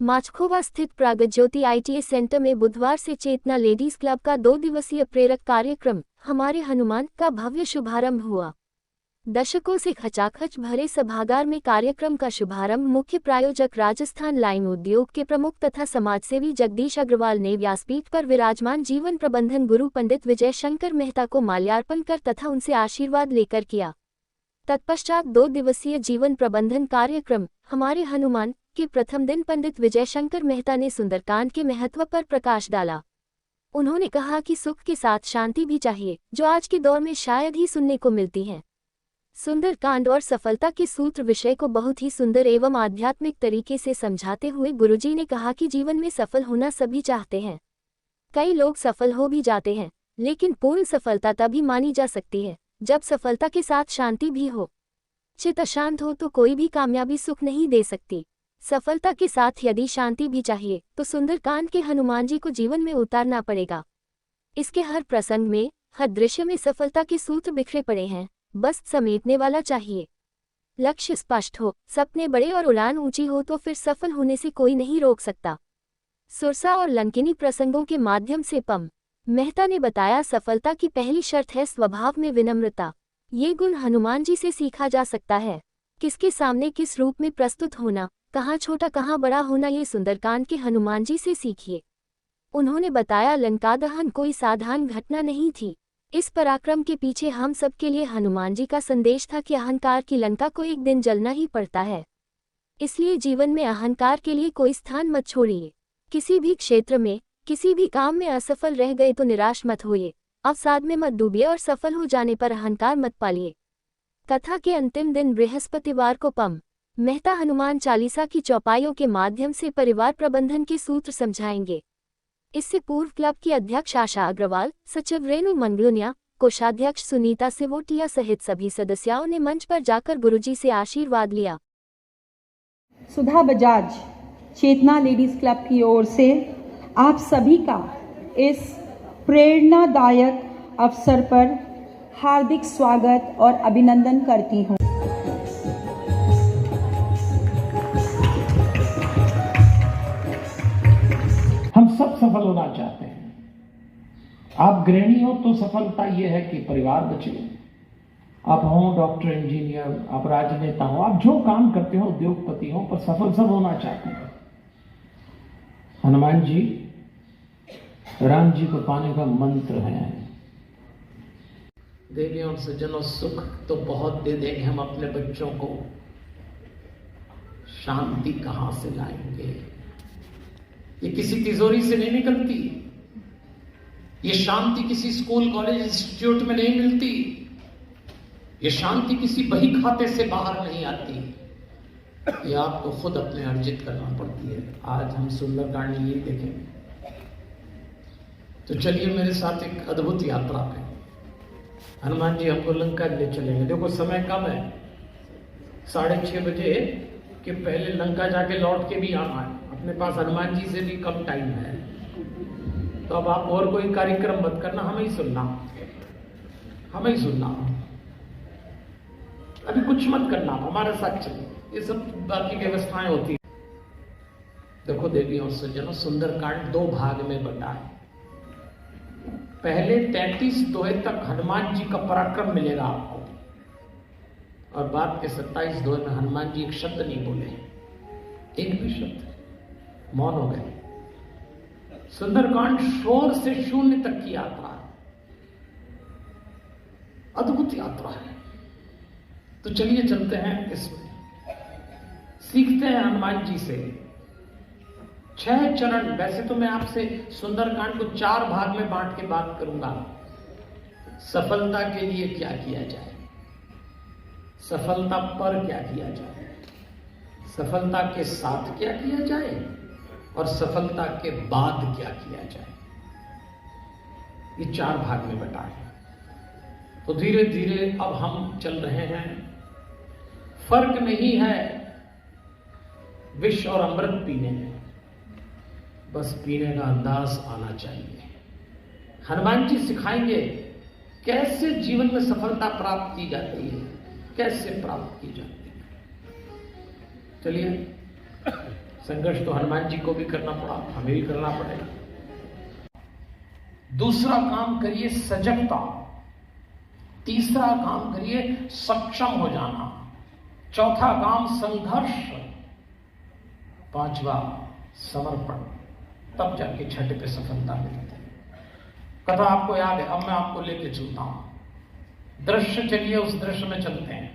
माचखोवा स्थित प्रागज्योति ITI centre में बुधवार से चेतना लेडीज क्लब का 2 दिवसीय प्रेरक कार्यक्रम हमारे हनुमान का भव्य शुभारंभ हुआ। दशकों से खचाखच भरे सभागार में कार्यक्रम का शुभारंभ मुख्य प्रायोजक राजस्थान लाइन उद्योग के प्रमुख तथा समाजसेवी जगदीश अग्रवाल ने व्यासपीठ पर विराजमान जीवन प्रबंधन गुरु पंडित विजय शंकर मेहता को माल्यार्पण कर तथा उनसे आशीर्वाद लेकर किया। तत्पश्चात 2 दिवसीय जीवन प्रबंधन कार्यक्रम हमारे हनुमान के प्रथम दिन पंडित विजय शंकर मेहता ने सुंदरकांड के महत्व पर प्रकाश डाला। उन्होंने कहा कि सुख के साथ शांति भी चाहिए, जो आज के दौर में शायद ही सुनने को मिलती है। सुंदरकांड और सफलता के सूत्र विषय को बहुत ही सुंदर एवं आध्यात्मिक तरीके से समझाते हुए गुरुजी ने कहा कि जीवन में सफल होना सभी चाहते हैं। कई लोग सफल हो भी जाते हैं, लेकिन पूर्ण सफलता तभी मानी जा सकती है जब सफलता के साथ शांति भी हो। चित्त अशांत हो तो कोई भी कामयाबी सुख नहीं दे सकती। सफलता के साथ यदि शांति भी चाहिए तो सुंदरकांड के हनुमान जी को जीवन में उतारना पड़ेगा। इसके हर प्रसंग में, हर दृश्य में सफलता के सूत्र बिखरे पड़े हैं, बस समेटने वाला चाहिए। लक्ष्य स्पष्ट हो, सपने बड़े और उड़ान ऊंची हो तो फिर सफल होने से कोई नहीं रोक सकता। सुरसा और लंकिनी प्रसंगों के माध्यम से पम मेहता ने बताया, सफलता की पहली शर्त है स्वभाव में विनम्रता। ये गुण हनुमान जी से सीखा जा सकता है। किसके सामने किस रूप में प्रस्तुत होना, कहाँ छोटा कहाँ बड़ा होना, ये सुंदरकांड के हनुमान जी से सीखिए। उन्होंने बताया, लंका दहन कोई साधारण घटना नहीं थी। इस पराक्रम के पीछे हम सबके लिए हनुमान जी का संदेश था कि अहंकार की लंका को एक दिन जलना ही पड़ता है। इसलिए जीवन में अहंकार के लिए कोई स्थान मत छोड़िए। किसी भी क्षेत्र में, किसी भी काम में असफल रह गए तो निराश मत होइए, अवसाद में मत डूबिए और सफल हो जाने पर अहंकार मत पालिए। कथा के अंतिम दिन बृहस्पतिवार को पम मेहता हनुमान चालीसा की चौपाइयों के माध्यम से परिवार प्रबंधन के सूत्र समझाएंगे। इससे पूर्व क्लब की अध्यक्ष आशा अग्रवाल, सचिव रेणु मंगलुनिया, कोषाध्यक्ष सुनीता सिवोटिया सहित सभी सदस्यों ने मंच पर जाकर गुरुजी से आशीर्वाद लिया। सुधा बजाज, चेतना लेडीज क्लब की ओर से आप सभी का इस प्रेरणादायक अवसर पर हार्दिक स्वागत और अभिनंदन करती हूँ। हम सब सफल होना चाहते हैं। आप गृहिणी हो तो सफलता ये है कि परिवार बचे। आप हो डॉक्टर, इंजीनियर, आप राजनेता हो, आप जो काम करते हो, उद्योगपति हो, पर सफल सब होना चाहते हैं। हनुमान जी राम जी को पाने का मंत्र है। देवियों और सज्जनों, सुख तो बहुत दे देंगे हम अपने बच्चों को, शांति कहां से लाएंगे? ये किसी तिजोरी से नहीं निकलती। ये शांति किसी स्कूल, कॉलेज, इंस्टीट्यूट में नहीं मिलती। ये शांति किसी बही खाते से बाहर नहीं आती। ये आपको खुद अपने अर्जित करना पड़ती है। आज हम सुंदरकांड ये देखेंगे। तो चलिए मेरे साथ एक अद्भुत यात्रा पे। हनुमान जी हमको लंका ले चलेंगे। देखो समय कम है, 6:30 बजे के पहले लंका जाके लौट के भी आना है। अपने पास हनुमान जी से भी कम टाइम है। तो अब आप और कोई कार्यक्रम मत करना, हमें ही सुनना, हमें ही सुनना। अभी कुछ मत करना, हमारे साथ चलिए। ये सब बाकी व्यवस्थाएं होती है। देखो देवियों और सज्जनों, सुंदरकांड 2 भाग में बटा है। पहले 33 दोहे तक हनुमान जी का पराक्रम मिलेगा आपको, और बाद के 27 दोहे में हनुमान जी एक शब्द नहीं बोले, एक भी शब्द, मौन हो गए। सुंदरकांड शोर से शून्य तक की यात्रा है, अद्भुत यात्रा है। तो चलिए चलते हैं, इसमें सीखते हैं हनुमान जी से 6 चरण। वैसे तो मैं आपसे सुंदरकांड को 4 भाग में बांट के बात करूंगा। सफलता के लिए क्या किया जाए, सफलता पर क्या किया जाए, सफलता के साथ क्या किया जाए, और सफलता के बाद क्या किया जाए। ये 4 भाग में बटा है। तो धीरे धीरे अब हम चल रहे हैं। फर्क नहीं है विष और अमृत पीने में, बस पीने का अंदाज आना चाहिए। हनुमान जी सिखाएंगे कैसे जीवन में सफलता प्राप्त की जाती है, कैसे प्राप्त की जाती है। चलिए संघर्ष तो हनुमान जी को भी करना पड़ा, हमें भी करना पड़ेगा। दूसरा काम करिए सजगता, तीसरा काम करिए सक्षम हो जाना, चौथा काम संघर्ष, पांचवा समर्पण, तब जाके छठे पे सफलता मिलती है। कथा आपको याद है, अब मैं आपको लेके चलता हूं। दृश्य चलिए, उस दृश्य में चलते हैं।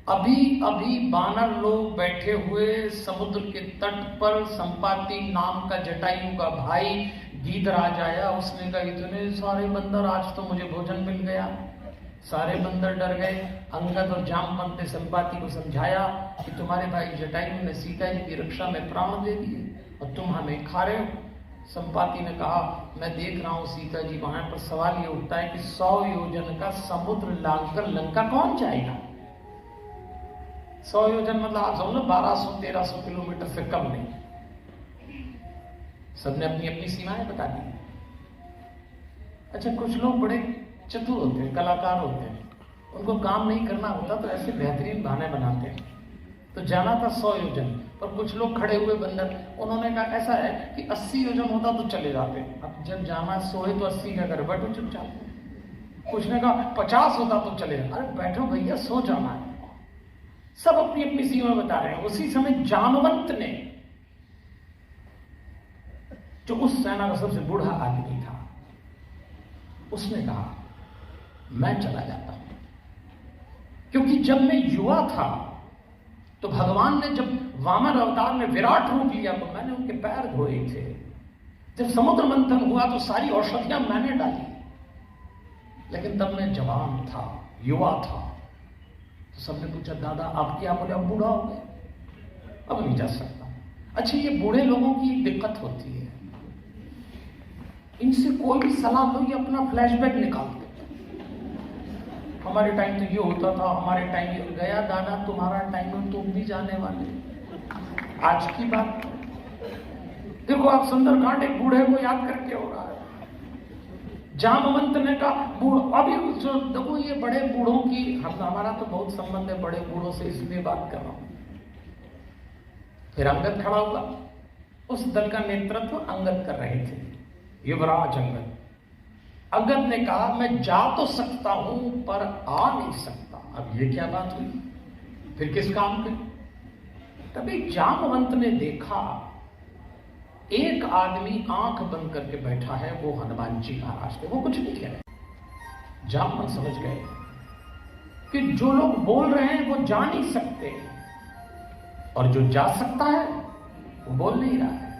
अभी अभी बानर लोग बैठे हुए समुद्र के तट पर, संपाति नाम का जटायु का भाई गीधराज आया। उसने कहा इतने सारे बंदर, आज तो मुझे भोजन मिल गया। सारे बंदर डर गए। अंगद और जामवंत ने संपाति को समझाया कि तुम्हारे भाई जटायु ने सीता जी की रक्षा में प्राण दे दिए और तुम हमें खा रहे हो। संपाति ने कहा मैं देख रहा हूं सीता जी वहां, पर सवाल ये उठता है कि 100 योजन का समुद्र लांघकर लंका कौन जाएगा? 100 योजन मतलब आप समझो 1200-1300 किलोमीटर से कम नहीं। सबने अपनी अपनी सीमाएं बता दी। अच्छा, कुछ लोग बड़े चतुर होते हैं, कलाकार होते हैं, उनको काम नहीं करना होता तो ऐसे बेहतरीन बहाने बनाते हैं। तो जाना था 100 योजन, पर कुछ लोग खड़े हुए बंदर, उन्होंने कहा ऐसा है कि 80 योजन होता तो चले जाते। अब जब जाना 100 है तो 80 क्या करे, बैठो चुपचाप। कुछ ने कहा 50 होता तो चले जाते। अरे बैठो भैया, 100 जाना है। सब अपनी अपनी सीमा बता रहे हैं। उसी समय जामवंत ने, जो उस सेना का सबसे बूढ़ा आदमी था, उसने कहा मैं चला जाता हूं, क्योंकि जब मैं युवा था तो भगवान ने जब वामन अवतार में विराट रूप लिया तो मैंने उनके पैर धोए थे। जब समुद्र मंथन हुआ तो सारी औषधियां मैंने डाली, लेकिन तब मैं जवान था, युवा था। तो सबने पूछा दादा आप क्या? बोले अब बूढ़ा हो गए, अब नहीं जा सकता। अच्छा, ये बूढ़े लोगों की एक दिक्कत होती है, इनसे कोई भी सलाह लो ये अपना फ्लैशबैक निकालते। हमारे टाइम तो ये होता था, हमारे टाइम ये गया। दादा तुम्हारा टाइम में तुम भी जाने वाले। आज की बात देखो, आप सुंदरकांड एक बूढ़े को याद करके हो रहा है। जामवंत ने कहा अभी देखो ये बड़े बूढ़ों की, हमारा तो बहुत संबंध है बड़े बूढ़ों से, इसलिए बात कर रहा हूं। फिर अंगद खड़ा हुआ। उस दल का नेतृत्व अंगद कर रहे थे, युवराज अंगद। अंगद ने कहा मैं जा तो सकता हूं पर आ नहीं सकता। अब ये क्या बात हुई? फिर किस काम की? तभी जामवंत ने देखा एक आदमी आंख बंद करके बैठा है, वो हनुमान जी महाराज थे। वो कुछ नहीं कह रहे। जामवंत समझ गए कि जो लोग बोल रहे हैं वो जा नहीं सकते, और जो जा सकता है वो बोल नहीं रहा है।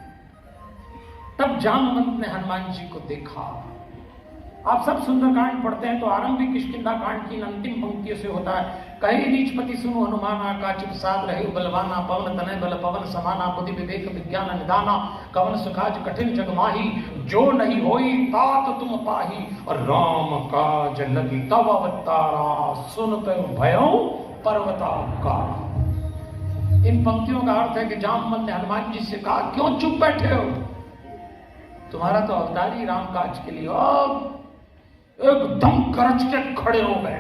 तब जामवंत ने हनुमान जी को देखा। आप सब सुंदरकांड पढ़ते हैं तो आरंभिक किष्किंधा कांड की अंतिम पंक्तियों से होता है, कही नीचपति सुनो हनुमाना, काचिप साध रहे बलवाना, पवन तनय बल पवन समाना, बुद्धि विवेक विज्ञान निदाना, कवन सुखाज कठिन जग माही, जो नहीं होई तात तुम पाही, और राम काज लगी तव अवतारा, सुनते भयों पर्वताकारा। इन पंक्तियों का अर्थ है कि जामवंत ने हनुमान जी से कहा क्यों चुप बैठे हो? तुम्हारा तो अवतार ही राम काज के लिए। और एकदम करच के खड़े हो गए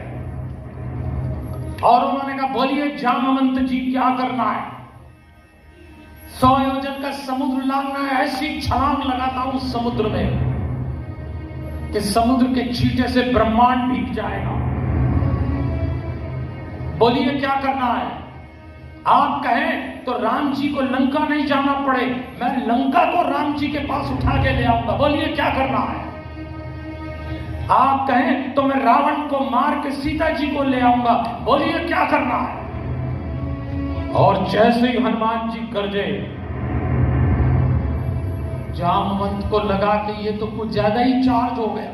और उन्होंने कहा बोलिए जामवंत जी क्या करना है? 100 योजन का समुद्र लांघना है। ऐसी छलांग लगाता हूं समुद्र में कि समुद्र के छींटे से ब्रह्मांड भीग जाएगा। बोलिए क्या करना है? आप कहें तो राम जी को लंका नहीं जाना पड़े, मैं लंका को राम जी के पास उठा के ले आऊंगा। बोलिए क्या करना है? आप कहें तो मैं रावण को मार के सीता जी को ले आऊंगा। बोलिए क्या करना है? और जैसे ही हनुमान जी गरजे, जामवंत को लगा कि ये तो कुछ ज्यादा ही चार्ज हो गया।